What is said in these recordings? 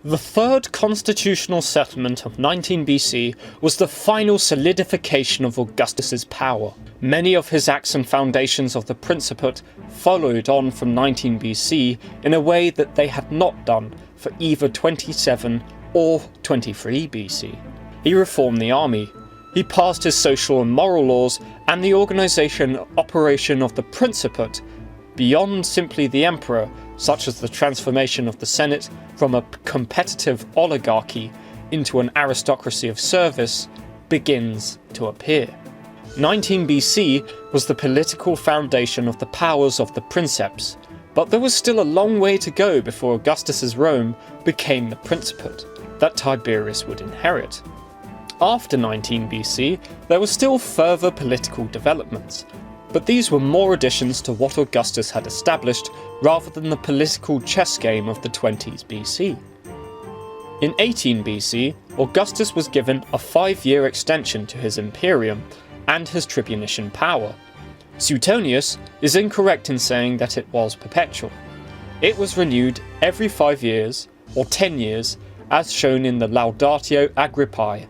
The third constitutional settlement of 19 BC was the final solidification of Augustus's power. Many of his acts and foundations of the Principate followed on from 19 BC in a way that they had not done for either 27 or 23 BC. He reformed the army. He passed his social and moral laws, and the organisation and operation of the Principate beyond simply the emperor, such as the transformation of the Senate from a competitive oligarchy into an aristocracy of service, begins to appear. 19 BC was the political foundation of the powers of the Princeps, but there was still a long way to go before Augustus's Rome became the Principate that Tiberius would inherit. After 19 BC, there were still further political developments, but these were more additions to what Augustus had established rather than the political chess game of the 20s BC. In 18 BC, Augustus was given a 5-year extension to his imperium and his tribunician power. Suetonius is incorrect in saying that it was perpetual. It was renewed every 5 years, or 10 years, as shown in the Laudatio Agrippae.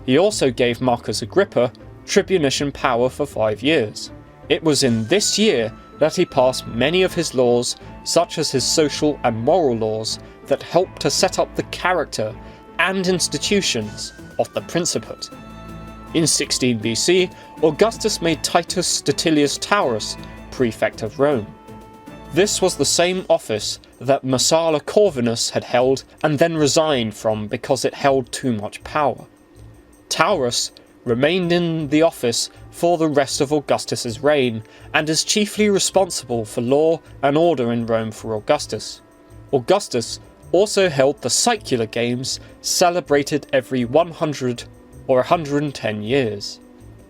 He also gave Marcus Agrippa tribunician power for 5 years. It was in this year that he passed many of his laws, such as his social and moral laws, that helped to set up the character and institutions of the Principate. In 16 BC, Augustus made Titus Statilius Taurus prefect of Rome. This was the same office that Messala Corvinus had held and then resigned from because it held too much power. Taurus remained in the office for the rest of Augustus's reign and is chiefly responsible for law and order in Rome for Augustus. Augustus also held the Secular Games, celebrated every 100 or 110 years.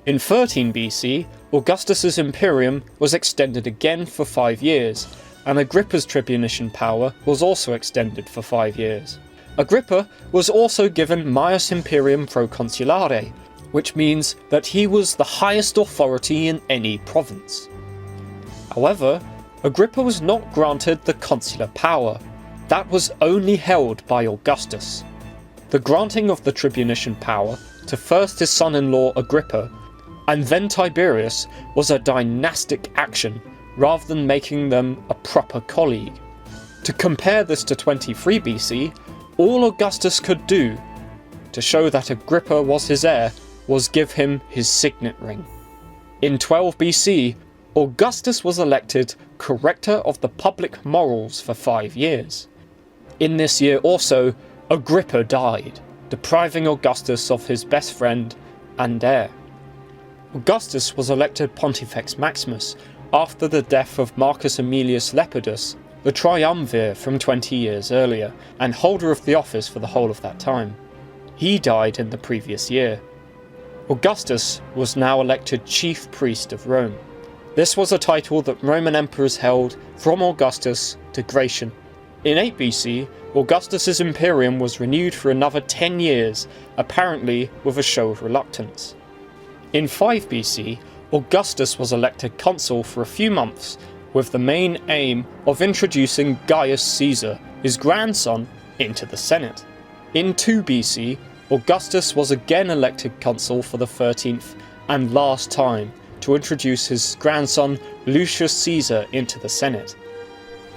In 13 BC, Augustus's imperium was extended again for 5 years, and Agrippa's tribunician power was also extended for 5 years. Agrippa was also given Maius Imperium Proconsulare, which means that he was the highest authority in any province. However, Agrippa was not granted the consular power. That was only held by Augustus. The granting of the tribunician power to first his son-in-law Agrippa and then Tiberius was a dynastic action rather than making them a proper colleague. To compare this to 23 BC, all Augustus could do to show that Agrippa was his heir was give him his signet ring. In 12 BC, Augustus was elected corrector of the public morals for 5 years. In this year also, Agrippa died, depriving Augustus of his best friend and heir. Augustus was elected Pontifex Maximus after the death of Marcus Aemilius Lepidus, the triumvir from 20 years earlier, and holder of the office for the whole of that time. He died in the previous year. Augustus was now elected chief priest of Rome. This was a title that Roman emperors held from Augustus to Gratian. In 8 BC, Augustus's imperium was renewed for another 10 years, apparently with a show of reluctance. In 5 BC, Augustus was elected consul for a few months, with the main aim of introducing Gaius Caesar, his grandson, into the Senate. In 2 BC, Augustus was again elected consul for the 13th and last time to introduce his grandson Lucius Caesar into the Senate.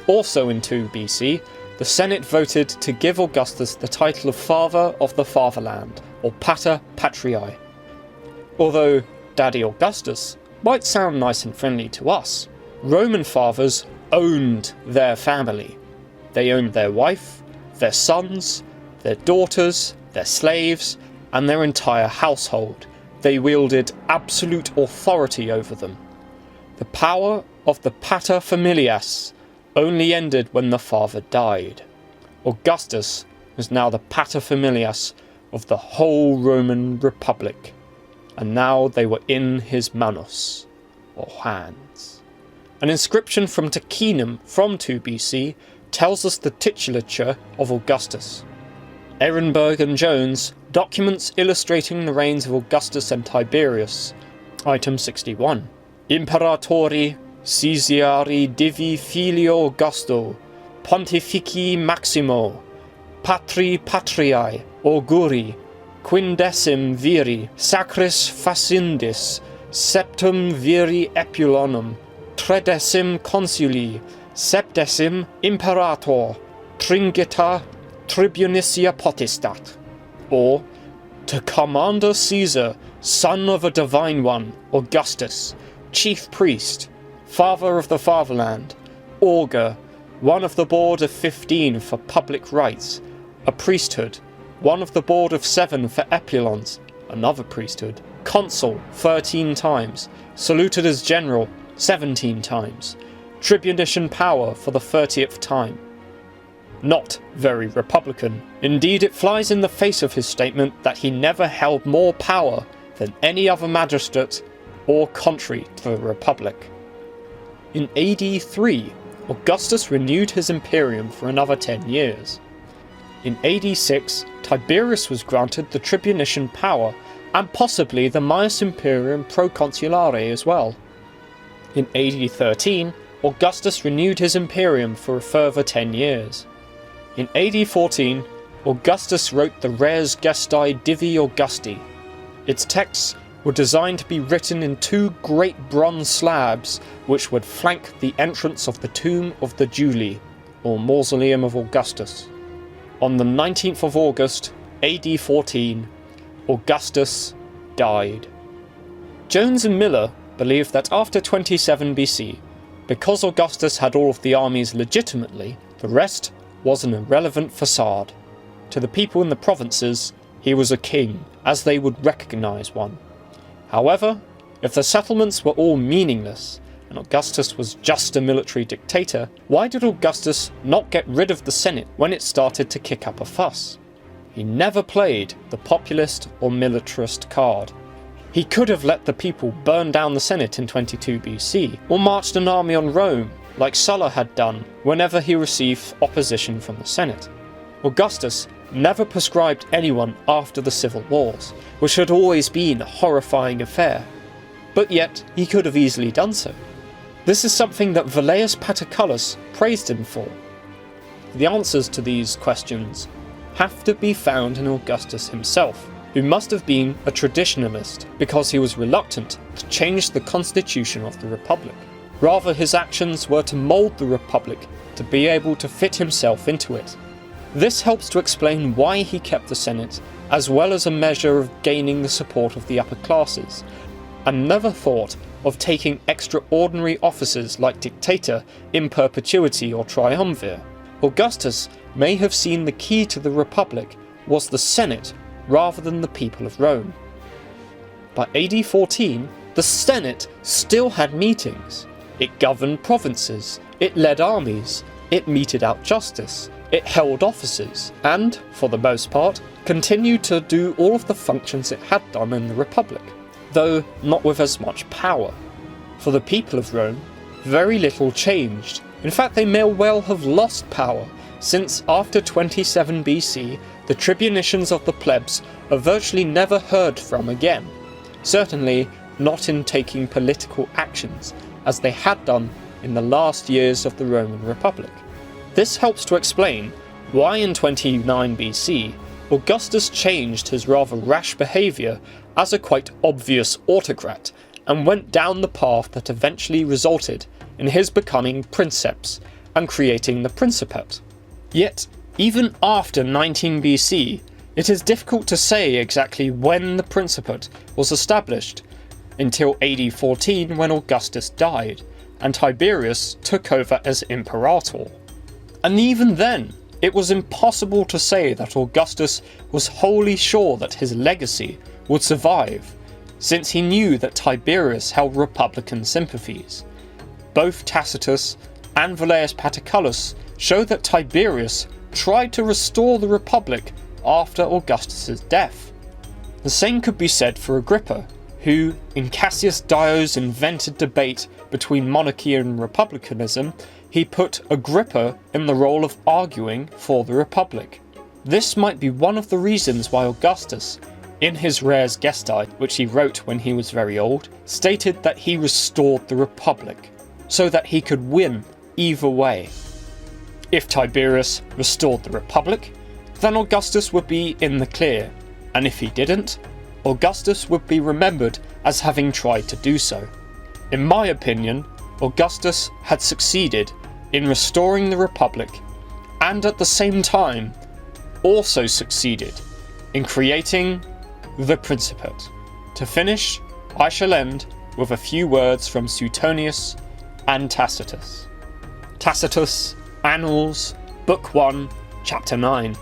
Also in 2 BC, the Senate voted to give Augustus the title of Father of the Fatherland, or Pater Patriae. Although Daddy Augustus might sound nice and friendly to us, Roman fathers owned their family. They owned their wife, their sons, their daughters, their slaves, and their entire household. They wielded absolute authority over them. The power of the pater familias only ended when the father died. Augustus was now the pater familias of the whole Roman Republic, and now they were in his manos, or hands. An inscription from Ticinum from 2 BC tells us the titulature of Augustus. Ehrenberg and Jones, documents illustrating the reigns of Augustus and Tiberius. Item 61. Imperatori Caesari divi filio Augusto, Pontifici Maximo, patri patriae auguri, quindecim viri sacris facindis, septum viri epulonum, tredecim consuli, sepdecim imperator, tringita tribunicia potestat. Or, to Commander Caesar, son of a divine one, Augustus, chief priest, father of the fatherland, augur, one of the board of 15 for public rights, a priesthood, one of the board of 7 for epulons, another priesthood, consul 13 times, saluted as general 17 times, tribunician power for the 30th time. Not very republican. Indeed, it flies in the face of his statement that he never held more power than any other magistrate or contrary to the Republic. In AD 3, Augustus renewed his imperium for another 10 years. In AD 6, Tiberius was granted the tribunician power and possibly the Maius Imperium Proconsulare as well. In AD 13, Augustus renewed his imperium for a further 10 years. In AD 14, Augustus wrote the Res Gestae Divi Augusti. Its texts were designed to be written in 2 great bronze slabs which would flank the entrance of the tomb of the Julii, or Mausoleum of Augustus. On the 19th of August, AD 14, Augustus died. Jones and Miller believe that after 27 BC, because Augustus had all of the armies legitimately, the rest was an irrelevant facade. To the people in the provinces, he was a king, as they would recognise one. However, if the settlements were all meaningless, and Augustus was just a military dictator, why did Augustus not get rid of the Senate when it started to kick up a fuss? He never played the populist or militarist card. He could have let the people burn down the Senate in 22 BC, or marched an army on Rome, like Sulla had done whenever he received opposition from the Senate. Augustus never proscribed anyone after the civil wars, which had always been a horrifying affair, but yet he could have easily done so. This is something that Velleius Paterculus praised him for. The answers to these questions have to be found in Augustus himself, who must have been a traditionalist because he was reluctant to change the constitution of the Republic. Rather, his actions were to mould the Republic to be able to fit himself into it. This helps to explain why he kept the Senate, as well as a measure of gaining the support of the upper classes, and never thought of taking extraordinary offices like dictator in perpetuity or triumvir. Augustus may have seen the key to the Republic was the Senate rather than the people of Rome. By AD 14, the Senate still had meetings. It governed provinces, it led armies, it meted out justice, it held offices, and, for the most part, continued to do all of the functions it had done in the Republic, though not with as much power. For the people of Rome, very little changed. In fact, they may well have lost power, since after 27 BC, the tribunicians of the plebs are virtually never heard from again, certainly not in taking political actions, as they had done in the last years of the Roman Republic. This helps to explain why in 29 BC Augustus changed his rather rash behaviour as a quite obvious autocrat and went down the path that eventually resulted in his becoming princeps and creating the Principate. Yet, even after 19 BC, it is difficult to say exactly when the Principate was established, until AD 14 when Augustus died, and Tiberius took over as imperator. And even then, it was impossible to say that Augustus was wholly sure that his legacy would survive, since he knew that Tiberius held republican sympathies. Both Tacitus and Velleius Paterculus show that Tiberius tried to restore the Republic after Augustus's death. The same could be said for Agrippa, who, in Cassius Dio's invented debate between monarchy and republicanism, he put Agrippa in the role of arguing for the Republic. This might be one of the reasons why Augustus, in his Res Gestae, which he wrote when he was very old, stated that he restored the Republic, so that he could win either way. If Tiberius restored the Republic, then Augustus would be in the clear, and if he didn't, Augustus would be remembered as having tried to do so. In my opinion, Augustus had succeeded in restoring the Republic, and at the same time also succeeded in creating the Principate. To finish, I shall end with a few words from Suetonius and Tacitus. Tacitus, Annals, Book 1, Chapter 9.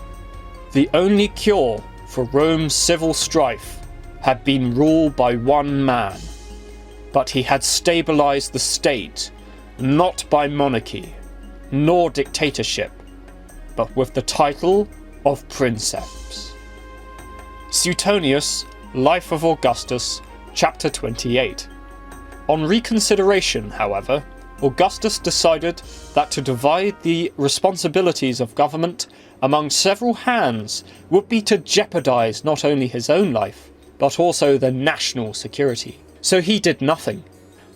The only cure for Rome's civil strife had been rule by one man, but he had stabilized the state not by monarchy nor dictatorship, but with the title of Princeps. Suetonius, Life of Augustus, Chapter 28. On reconsideration, however, Augustus decided that to divide the responsibilities of government among several hands would be to jeopardize not only his own life, but also the national security. So he did nothing.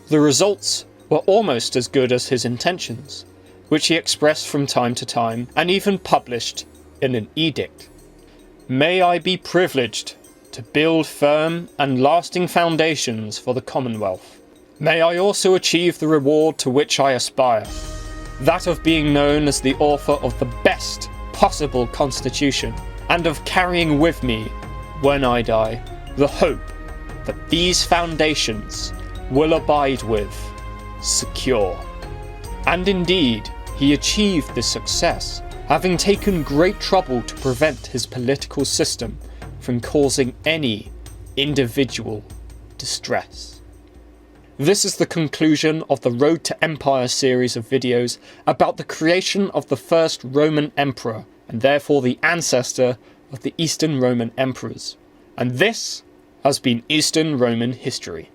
The results were almost as good as his intentions, which he expressed from time to time and even published in an edict. May I be privileged to build firm and lasting foundations for the Commonwealth. May I also achieve the reward to which I aspire, that of being known as the author of the best possible constitution, and of carrying with me, when I die, the hope that these foundations will abide with, secure. And indeed, he achieved this success, having taken great trouble to prevent his political system from causing any individual distress. This is the conclusion of the Road to Empire series of videos about the creation of the first Roman emperor, and therefore the ancestor of the Eastern Roman emperors. And this has been Eastern Roman History.